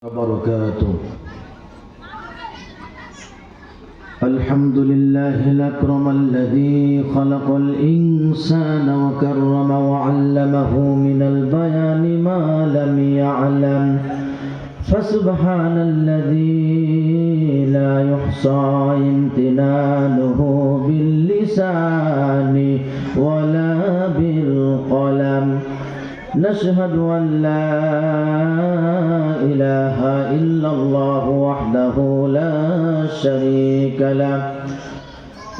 وبركاته. الحمد لله الأكرم الذي خلق الإنسان وكرم وعلمه من البيان ما لم يعلم، فسبحان الذي لا يحصى امتنانه باللسان ولا بالقلم. نشهد أن لا إله إلا الله وحده لا شريك له،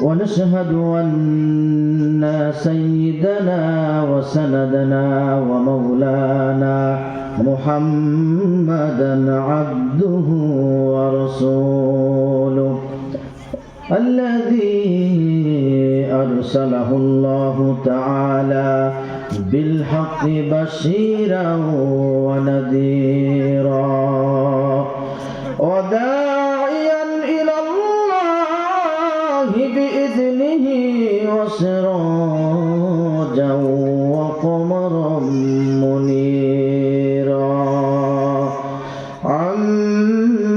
ونشهد أن سيدنا وسندنا ومولانا محمدا عبده ورسوله الذي أرسله الله تعالى بالحق بشيرا ونذيرا وداعيا إلى الله بإذنه وسراجا وقمرا منيرا. أما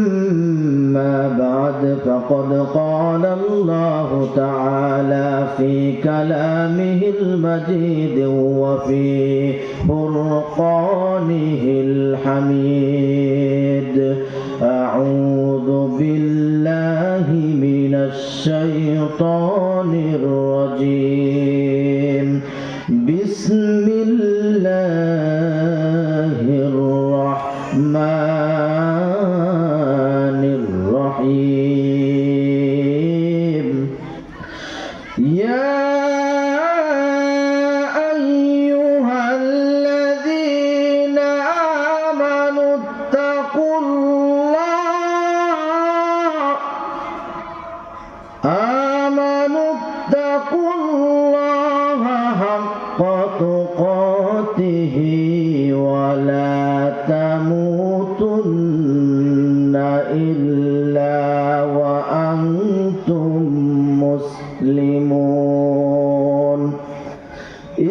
بعد، فقد قال الله تعالى في كلامه المجيد وفي فرقانه الحميد: أعوذ بالله من الشيطان الرجيم. بسم الله الرحمن الرحيم. يا أيها الذين آمنوا اتقوا الله حق تقاته ولا تموتن إلا وأنتم مسلمون.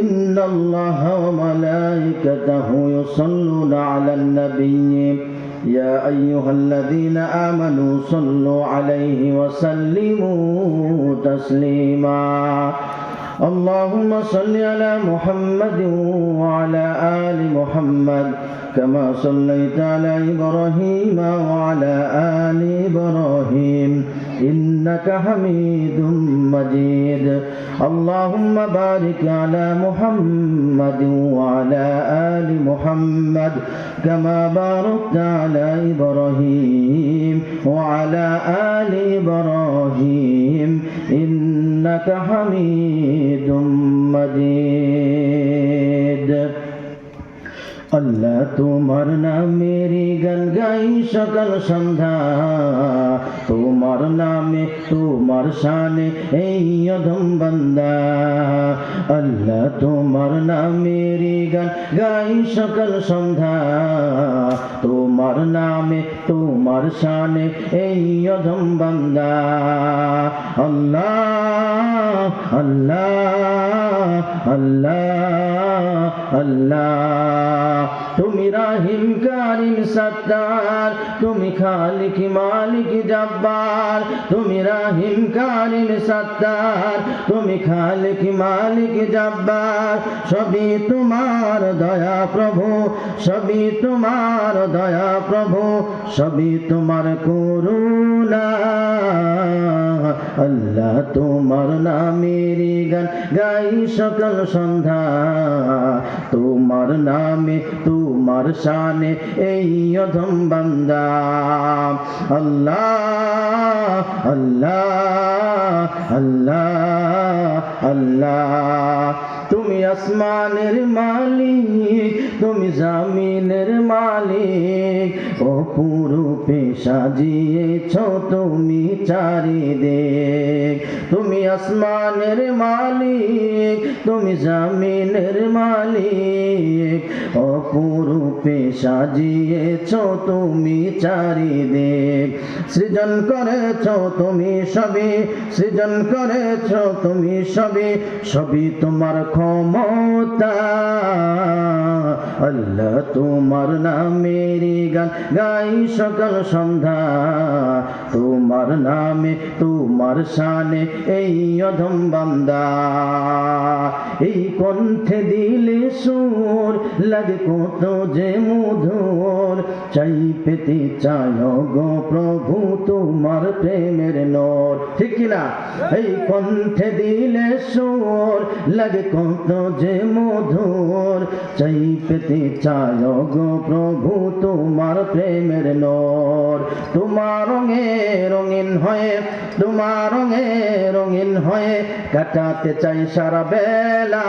إن الله وملائكته يصلون على النبي يا أيها الذين آمنوا صلوا عليه وسلموا تسليما. اللهم صل على محمد وعلى آل محمد كما صليت على إبراهيم وعلى آل إبراهيم إنك حميد مجيد. اللهم بارك على محمد وعلى آل محمد كما باركت على إبراهيم وعلى آل إبراهيم إنك حميد مجيد। अल्लाह तुम्हार नामेरी गान गाई सकल सन्ध्या, तुम्हार नामे तुम्हार शाने এই অধম বান্দা। আল্লাহ তোমার নামেরি গান গাই সকল সন্ধ্যা, তোমার নামে তোমার শানে এই অধম বান্দা। আল্লাহ আল্লাহ আল্লাহ আল্লাহ। তুমি রাহিম কারিম সত্তার, তুমি খালিক মালিক জব্বার। তুমি রাহিম কারিম সত্তার, তুমি খালিক মালিক জব্বার। সবই তোমার দয়া প্রভু, সবই তোমার দয়া প্রভু, সবই তোমার করুণা। আল্লাহ তোমার নামেরি গান গাই সকল সন্ধ্যা, তোমার নামে তোমার শানে এই অধম বান্দা। আল্লাহ আল্লাহ আল্লাহ আল্লাহ। তুমি আসমানের মালিক, তুমি জামিনের মালিক, অপরূপে সাজিয়েছ তুমি চারিদিক। তুমি আসমানের মালিক, তুমি জামিনের মালিক, অপরূপে সাজিয়েছ তুমি চারিদিক। সৃজন করেছ তুমি সবই, সৃজন করেছ তুমি সবই, সবই তোমার মমতা আল্লাহ তোমার নামের গান গাই সকাল সন্ধ্যা তোমার নামে তোমার শানে এই অধম বান্দা এই কণ্ঠে দিলে সুর লাগে কত যে মধুর চাই পেতে চায় গো প্রভু তোমার প্রেমের নূর ঠিক কিনা এই কণ্ঠে দিলে সুর লাগে কত যে মধুর চাই পেতে চায় গো প্রভু তোমার প্রেমের নূর তোমার রঙে রঙিন হয়ে তোমার রঙে রঙিন হয়ে কাটাতে চাই সারা বেলা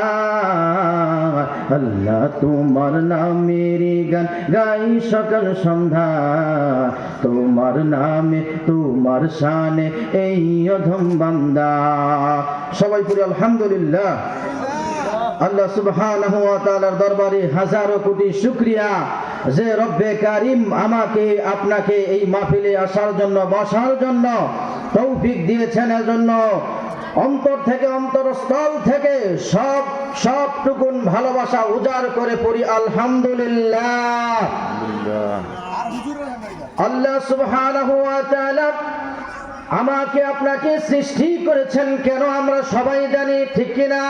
আল্লাহ তোমার নামের গান গাই সকাল সন্ধ্যা তোমার নামে তোমার শানে এই অধম বান্দা সবাই পড়ি আলহামদুলিল্লাহ আল্লাহ সুবহানাহু ওয়া তাআলার দরবারে হাজারো কোটি শুকরিয়া যে রব্বে কারীম আমাকে আপনাকে এই মাহফিলে আসার জন্য বসার জন্য তৌফিক দিয়েছেন এজন্য অন্তর থেকে অন্তরস্থল থেকে সবটুকুন ভালোবাসা উজাড় করে পড়ি আলহামদুলিল্লাহ আল্লাহ সুবহানাহু ওয়া তাআলা আমাকে আপনাকে সৃষ্টি করেছেন কেন আমরা সবাই জানি ঠিক কিনা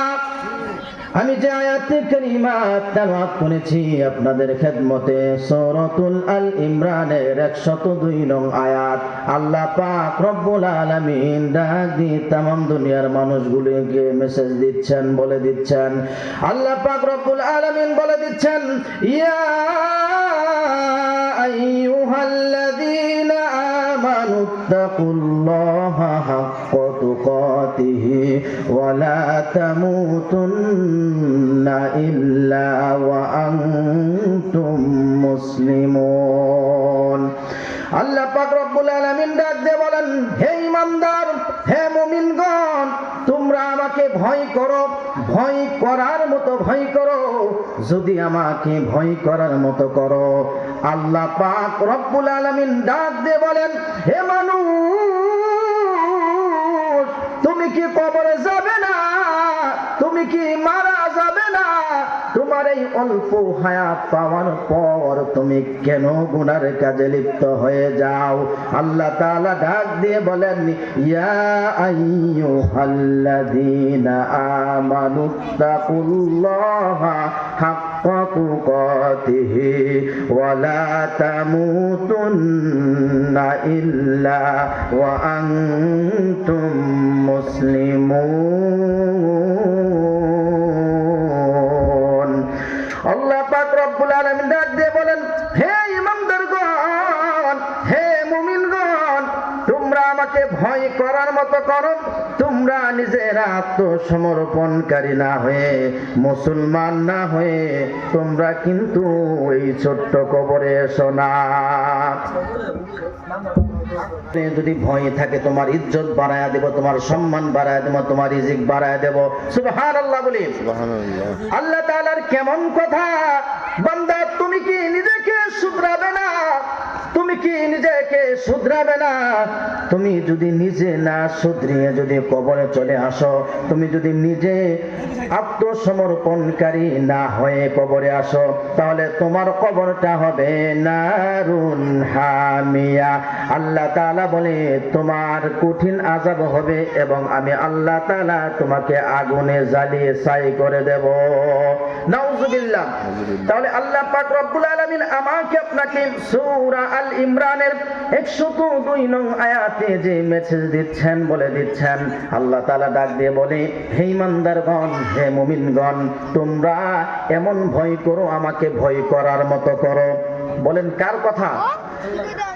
আমি যে আয়াতে কারিমা তেলাওয়াত করেছি আপনাদের খেদমতে সূরাতুল আল ইমরানের 102 নং আয়াত আল্লাহ পাক রব্বুল আলামিন ডাক দিয়ে तमाम দুনিয়ার মানুষগুলোকে মেসেজ দিচ্ছেন বলে দিচ্ছেন আল্লাহ পাক রব্বুল আলামিন বলে দিচ্ছেন ইয়া আইয়ুহাল্লাযীনা আমানু তাকুল্লাহা হাক্কা তুকাতিহি ওয়া লা তামুতুন্না ইল্লা ওয়া আনতুম মুসলিমুন আল্লাহ পাক রব্বুল আলামিন ডাক দিয়ে বলেন হে ঈমানদার হে মুমিনগণ তোমরা আমাকে ভয় করো ভয় করার মতো ভয় করো যদি আমাকে ভয় করার মতো করো আল্লাহ পাক রব্বুল আলামিন ডাক দিয়ে বলেন হে মানুষ তুমি কি কবরে যাবে না তুমি কি মারা যাবে না তোমার এই অল্প হায়াত পাওয়ার পর তুমি কেন গুনার কাজে লিপ্ত হয়ে যাও আল্লাহ তাআলা ডাক দিয়ে বলেন ইয়া আইয়ুহাল্লাযীনা আমানু তাকুল্লাহা হাক্কা তুকাতিহি ওয়া লা তামুতুন্না ইল্লা ওয়া আনতুম মুসলিমুন আল্লাহ পাক রব্বুল আলামিন ডাক দিয়ে বলেন হে ঈমানদারগণ হে মুমিনগণ তোমরা আমাকে ভয় করার মতো করো তোমরা নিজেরা আত্মসমর্পণকারী না হয়ে মুসলমান না হয়ে তোমরা কিন্তু এই ছোট্ট কবরে এসো না যদি ভয় থাকে তোমার ইজ্জত বাড়ায়া দেব তোমার সম্মান বাড়ায়া দেব তোমার রিজিক বাড়ায়া দেব সুবহানাল্লাহ বলি সুবহানাল্লাহ আল্লাহ তাআলার কেমন কথা বান্দা তুমি কি নিজেকে শুধরাবে না তুমি কি নিজেকে শুধরাবে না তুমি যদি নিজে না শুধরিয়ে যদি কবরে চলে আসো তুমি যদি নিজে আত্মসমর্পণকারী না হয়ে কবরে আসো তাহলে তোমার কবরটা হবে নারুন হামিয়া আল্লাহ তাআলা বলে তোমার কঠিন আযাব হবে এবং আমি আল্লাহ তাআলা তোমাকে আগুনে জ্বালিয়ে ছাই করে দেব নাউযুবিল্লাহ তাহলে আল্লাহ পাক রব্বুল আলামিন আমাকে আপনাকে সূরা আল ইমরানের 102 নং আয়াতে যে মেসেজ দিচ্ছেন বলে দিচ্ছেন আল্লাহ তাআলা ডাক দিয়ে বলে হে ঈমানদারগণ হে মুমিনগণ তোমরা এমন ভয় করো আমাকে ভয় করার মতো করো বলেন কার কথা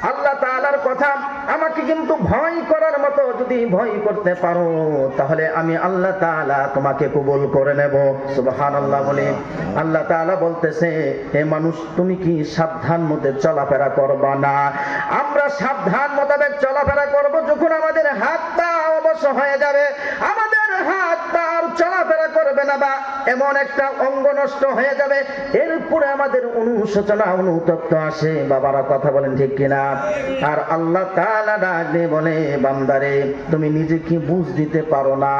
আল্লাহ তাআলার কথা আমাকে কিন্তু ভয় করার মতো যদি ভয় করতে পারো তাহলে আমি আল্লাহ তাআলা তোমাকে কবুল করে নেব সুবহানাল্লাহ বলে আল্লাহ তাআলা বলতেছে হে মানুষ তুমি কি সাবধান মতে চলাফেরা করবা না আমরা সাবধান মোতাবেক চলাফেরা করব যখন আমাদের হাত পা অবশ হয়ে যাবে আমাদের হাত পা আর চলাফেরা করবে না, বা এমন একটা অঙ্গ নষ্ট হয়ে যাবে, এরপরে আমাদের অনুশোচনা অনুতপ্ত আসে। বাবারা কথা বলেন ঠিক কিনা? আর আল্লাহ তাআলা ডাক দিয়ে বলে, বান্দারে তুমি নিজে কি বুঝ দিতে পারো না?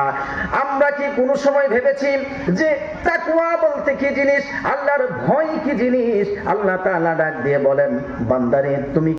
আমরা কি কোনো সময় ভেবেছি যে তাকওয়া বলতে কি জিনিস, আল্লাহর ভয় কি জিনিস? আল্লাহ তাআলা ডাক দিয়ে বলেন, বান্দারে তুমি